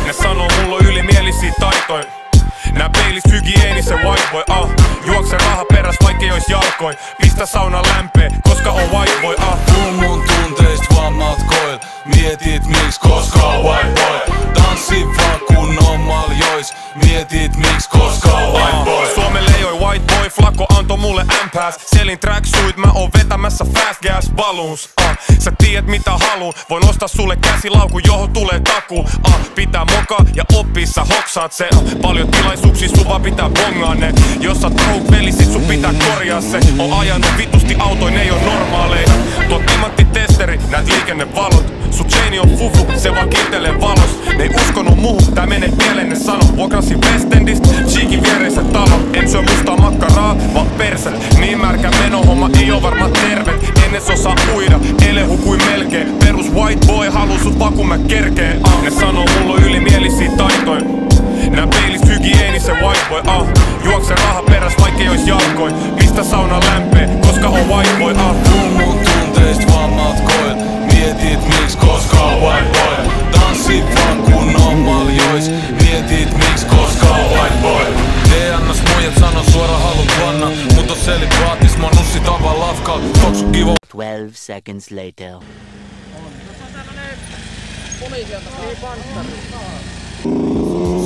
Ne sanoo mulla on ylimielisiä taitoja. Nää peilis hygieenisen white boy, juokse raha peräs vaikkei ois jalkoin. Pistä sauna lämpee, koska on white boy, Tuu mun tunteist vaan matkoil. Mietit miks, koska on white boy. Tanssi vaan kun on maljois. Mietit miks, koska on white boy. Suomen leijoi white boy, Flakko antoi mulle M-pass. Selin tracksuit, mä oon vetämässä fast gas balloons. Sä tiedät mitä haluun, voin ostaa sulle käsilauku, johon tulee takuu. Pitää mokaa ja oppii sä hoksaat se. Paljon tilaisuuksia sun vaan pitää bongaa ne. Jos sä broke veli, sit sun pitää korjaa se. On ajanut vitusti autoin, ne ei oo normaaleja. Tuo timanttitesteri, näet liikennevalot. Sun chaini on fufu, se vaan kiitelee valos. Ne ei uskonut muuhun, tää menee pieleen ne sano. Vuokrasin West Endist, Cheekin viereisen talo. En syö mustaa makkaraa, vaan perse. Niin märkä menohomma ei oo varmaan terve. En edes osaa uida, eilen hukuin melkein. Perus white boy, haluu sut vaan kun mä kerkeen. Ne sanoo mulla on ylimielisiä taitoja. Nää peilis hygieenisen white boy, juokse raha peräs vaikkei ois jalkoin. Pistä sauna lämpee, koska on white boy, Tuu mun tunteist vaan matkoil. Mietit miks, koska on white boy. Tanssi vaan kun on maljois. Mietit miks, koska on white boy. DNS muijat sano suora halut vanna. Mut on selit vaatis mä nussi tavan lafkaa. Toksu kivo 12 seconds later.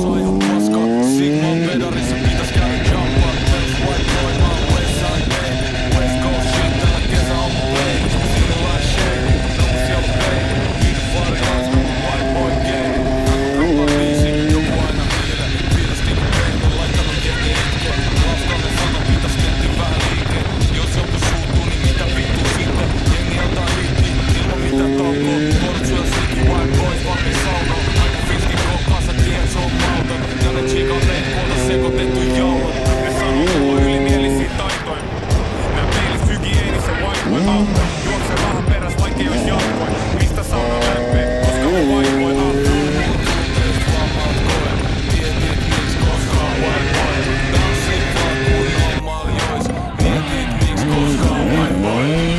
Saa ihan paskaa. Sigma on pedarissa, pitäis käydä jumpaa. Perus white boy, mä oon Westside baby. West Coast shit, tällä kesä on mun baby. Sinulla ei shady, no siellä baby. Viiden varjois, white boy gay. Rappaa biisi, joku aina hiile. Pitäis niinku peilin, laittanut jengi itkeen. Lafkalle sano, pitäis miettiä vähän liikeen. Jos joku suuttuu, niin mitä vittu sitten? Jengi antaa hitti, ilman mitään taukoa. Tortsu ja siki, white boys, valmis saunoon. Sä tiedät se on mauton. Ja ne chikateet koota sekoitettu jauhot. Ne sanoo mulla on ylimielisiä taitoja. Nää peilis hygieenisen white boy, juokse raha peräs vaikkei ois jalkoin. Pistä sauna lämpee, koska on white boy, Tunteist vaan matkoil. Mietit miks, koska on white boy. Tanssi vaan kun on maljois. Mietit miks, koska on white boy.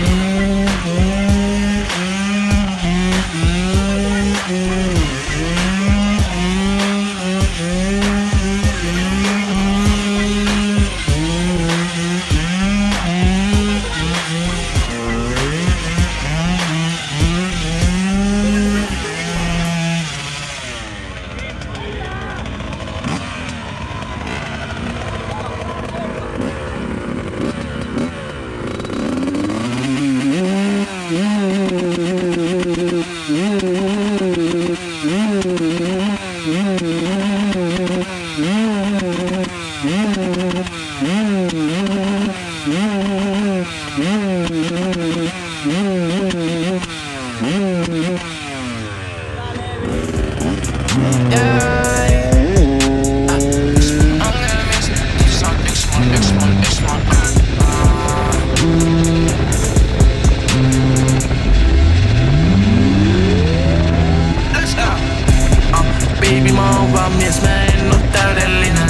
Baby mä oon vaan mies, mä en oo täydellinen.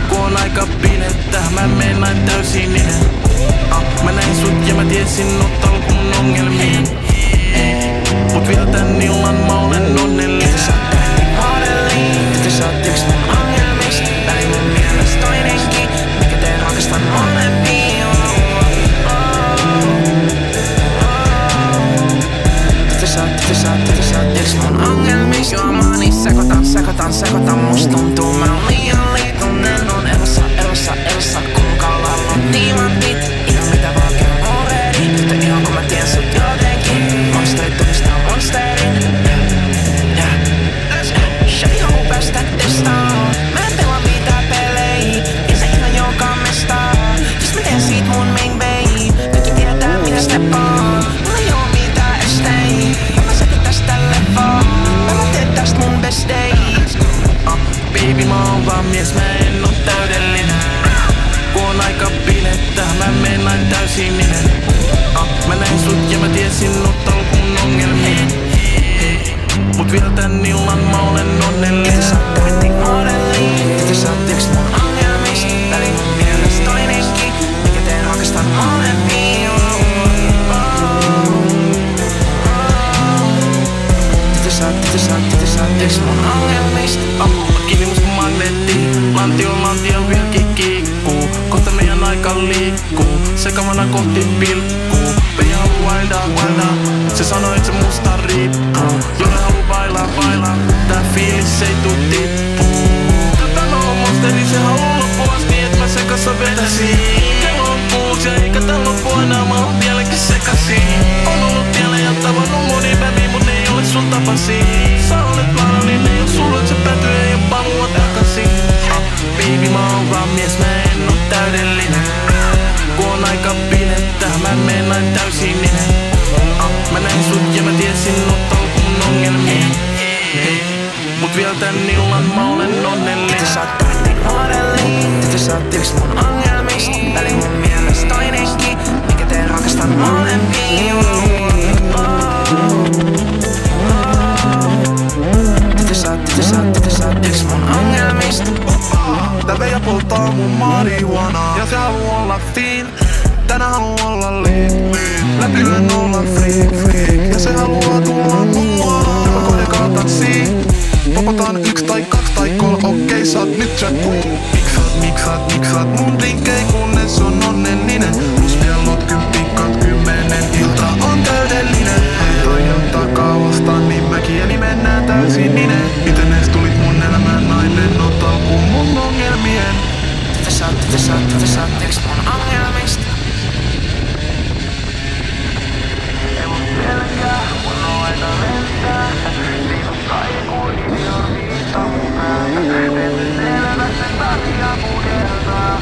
Kun on aika pidettä, mä menen täysininen. Mä näin sut ja mä tiesin ottaa kun ongelmiin. Mut vielä tän illan mä olen onnellinen. Sä tähti modelliin, että sä oot yks mun ongelmista. Väli mun mielestä toinenkin, mikä teen rakastan molempiin. Että sä oot yks mun ongelmis. Juomaani sekoitan, must tuntuu mä oon liian liikunen. On elossa, kuukaulalla on tiimantit. Ihan mitä vaan käyn already. Tyttö ihan kun mä tien sut jotenkin. Monsterit tunnistaa monsterin. Shut your päästä testaa. Mä en pelaa mitään pelejä. Ja se ihan joka mestaa. Jos mä teen siitä mun main babe. Kaikki tietää mitä step on. Mulla ei oo mitään estei. Mä säkin tästä leffaa. Mä teen tästä mun best days. Baby mä oon vaan mies, mä en oo täydellinen. Kun on aika pidettä, mä menen täysininen. Mä näin sut ja mä tiesin ottaa kun ongelmiin. Mut vielä tän illan mä olen onnellinen. Sä oot tähti modelliin, että sä oot yks mun ongelmista. Väli mun mielestä toinenkin. aika liikkuu, sekavana kohti pilkkuu. Ei haluu vaildaa. Se sanoi, et se musta riippuu. Jolle haluu vailaa, tää fiilis ei tuu tippuu. Tämä on monsteri, se haluu loppua asti, et mä sen kanssa vetäsin. Kello on 6 ja eikä tää loppu enää, mä oon vieläkin sekasin. On ollut vielä ja tavannut moni päiviä, mut ei ole sun tapasi. Sä olet vaarallinen, jos sulla on se pääty, ei oo palua takaisin. Baby, mä oon vaan mies, mä en oo täydellinen. Kun on aika pienettä, mä meen näin täysin minä. Mä näin sut ja mä tiesin ottaa mun ongelmia. Mut vielä tän illan mä olen onnellinen. Tytö sä oot tähti nuorelli, tytö sä oot yks mun ongelmist. Väli mun mielestä toinenkin, mikä teen rakastan molempia. Tytö sä oot yks mun ongelmist. Tää veijä polttaa mun marihuanaa ja se haluu olla fiin. Tänään haluu olla lean. Läpi lyön olla freak. Ja se haluaa tulla muaan. Ja mä kohden kaatan siin. Popataan 1 tai 2 tai 3. Okei, sä oot nyt chat queen. Miksaat mun drinkkei kunnes on onnellinen. Plus piellot 10, ilta on täydellinen. Hei toi ottaa kauasta niin mäkin eli mennään täysin ninen. Miten ees tulit mun elämään nainen? Ot alkuun mun ongelmien. Tytö sä oot yks mun ongelmist. Ei mun pelkää, mun on aina lentää. Siinä on kaiku, niin on viitta mun päätä. Teen selvä sen takia mun eltaa.